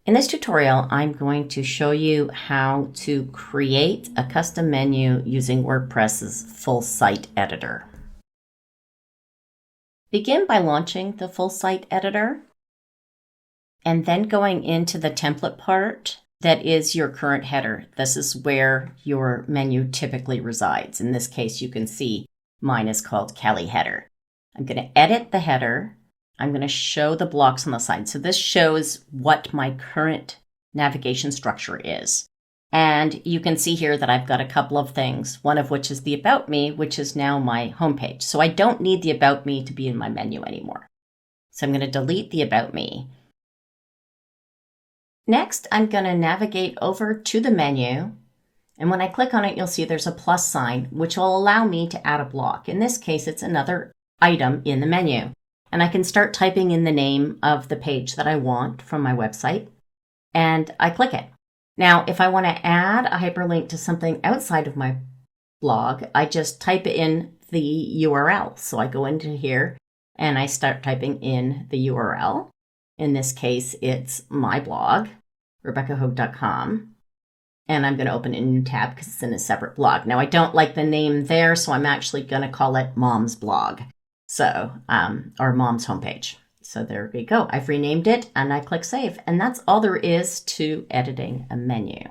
In this tutorial, I'm going to show you how to create a custom menu using WordPress's Full Site Editor. Begin by launching the Full Site Editor and then going into the template part that is your current header. This is where your menu typically resides. In this case, you can see mine is called Kelly Header. I'm going to edit the header. I'm going to show the blocks on the side. So this shows what my current navigation structure is. And you can see here that I've got a couple of things, one of which is the About Me, which is now my homepage. So I don't need the About Me to be in my menu anymore. So I'm going to delete the About Me. Next, I'm going to navigate over to the menu. And when I click on it, you'll see there's a plus sign, which will allow me to add a block. In this case, it's another item in the menu. And I can start typing in the name of the page that I want from my website, and I click it. Now, if I want to add a hyperlink to something outside of my blog, I just type in the URL. So I go into here and I start typing in the URL. In this case, it's my blog, RebeccaHogue.com. And I'm going to open a new tab because it's in a separate blog. Now, I don't like the name there, so I'm actually going to call it Mom's Blog. So, or Mom's homepage. So there we go. I've renamed it and I click save. And that's all there is to editing a menu.